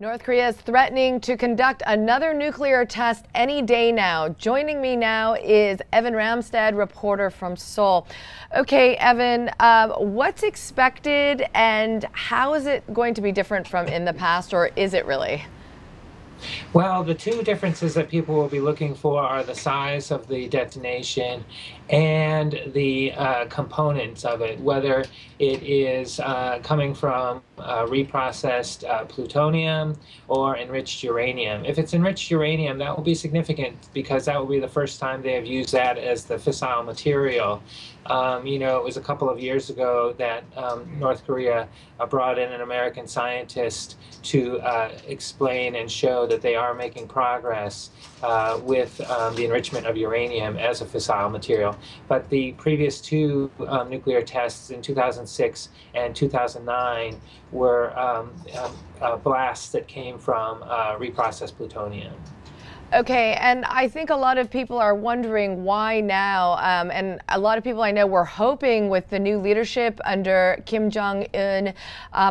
North Korea is threatening to conduct another nuclear test any day now. Joining me now is Evan Ramstad, reporter from Seoul. Okay, Evan, what's expected and how is it going to be different from in the past, or is it really? Well, the two differences that people will be looking for are the size of the detonation and the components of it, whether it is coming from reprocessed plutonium or enriched uranium. If it's enriched uranium, that will be significant because that will be the first time they have used that as the fissile material. It was a couple of years ago that North Korea brought in an American scientist to explain and show that they are making progress with the enrichment of uranium as a fissile material. But the previous two nuclear tests in 2006 and 2009 were blasts that came from reprocessed plutonium. Okay, and I think a lot of people are wondering why now, and a lot of people I know were hoping with the new leadership under Kim Jong-un,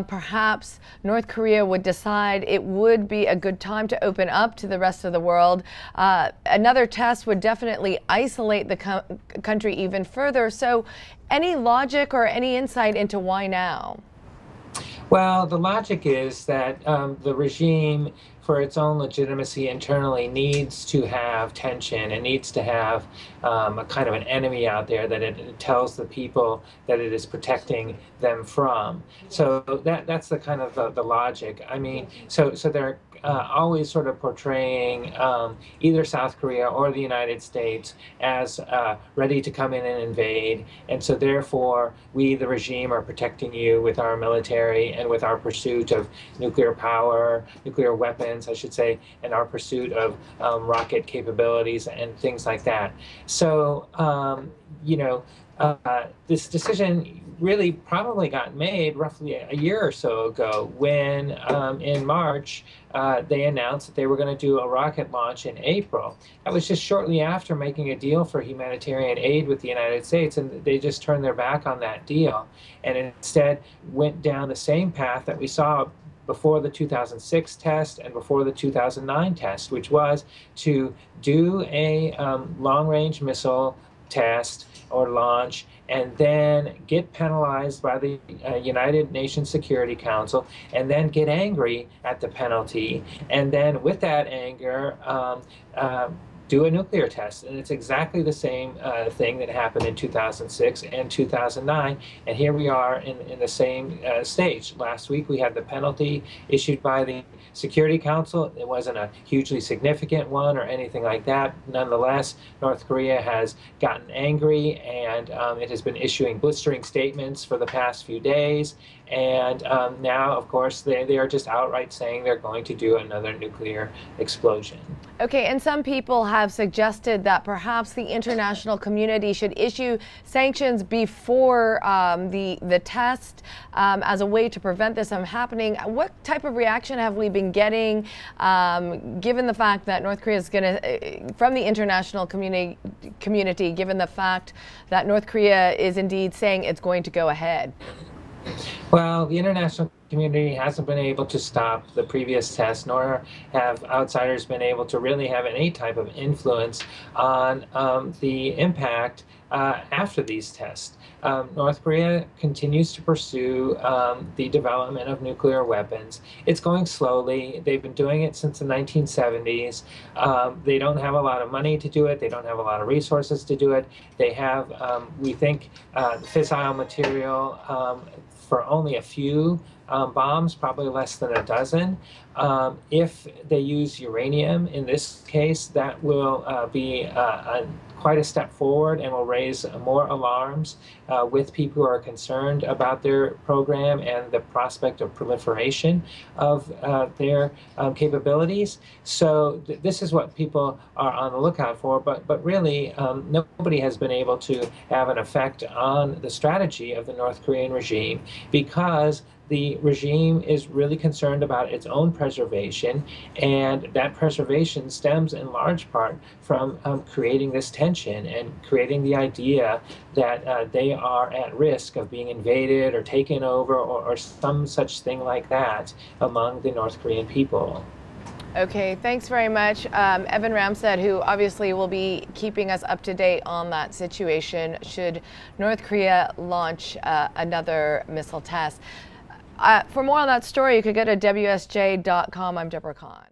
perhaps North Korea would decide it would be a good time to open up to the rest of the world. Another test would definitely isolate the country even further. So any logic or any insight into why now? Well, the logic is that the regime, for its own legitimacy internally, needs to have tension and needs to have a kind of an enemy out there that it tells the people that it is protecting them from. So that's the kind of the logic. I mean, so they're always sort of portraying either South Korea or the United States as ready to come in and invade. And so therefore, we, the regime, are protecting you with our military and with our pursuit of nuclear power, nuclear weapons, I should say, and our pursuit of rocket capabilities and things like that. So, this decision really probably got made roughly a year or so ago when in March they announced that they were going to do a rocket launch in April. That was just shortly after making a deal for humanitarian aid with the United States, and they just turned their back on that deal and instead went down the same path that we saw before the 2006 test and before the 2009 test, which was to do a long-range missile test or launch and then get penalized by the United Nations Security Council and then get angry at the penalty and then with that anger do a nuclear test. And it's exactly the same thing that happened in 2006 and 2009. And here we are in the same stage. Last week we had the penalty issued by the Security Council. It wasn't a hugely significant one or anything like that. Nonetheless, North Korea has gotten angry and it has been issuing blistering statements for the past few days. And now, of course, they are just outright saying they're going to do another nuclear explosion. Okay, and some people have suggested that perhaps the international community should issue sanctions before the test as a way to prevent this from happening. What type of reaction have we been getting, given the fact that North Korea is going to, from the international community, given the fact that North Korea is indeed saying it's going to go ahead? Well, the international community hasn't been able to stop the previous test, nor have outsiders been able to really have any type of influence on the impact after these tests. North Korea continues to pursue the development of nuclear weapons. It's going slowly. They've been doing it since the 1970s. They don't have a lot of money to do it. They don't have a lot of resources to do it. They have, we think, fissile material for only a few bombs, probably less than a dozen. If they use uranium in this case, that will be quite a step forward and will raise more alarms with people who are concerned about their program and the prospect of proliferation of their capabilities. So this is what people are on the lookout for, but really nobody has been able to have an effect on the strategy of the North Korean regime because the regime is really concerned about its own preservation, and that preservation stems in large part from creating this tension and creating the idea that they are at risk of being invaded or taken over or some such thing like that among the North Korean people. Okay, thanks very much. Evan Ramstad, who obviously will be keeping us up to date on that situation should North Korea launch another missile test. For more on that story, you could go to WSJ.com. I'm Deborah Kahn.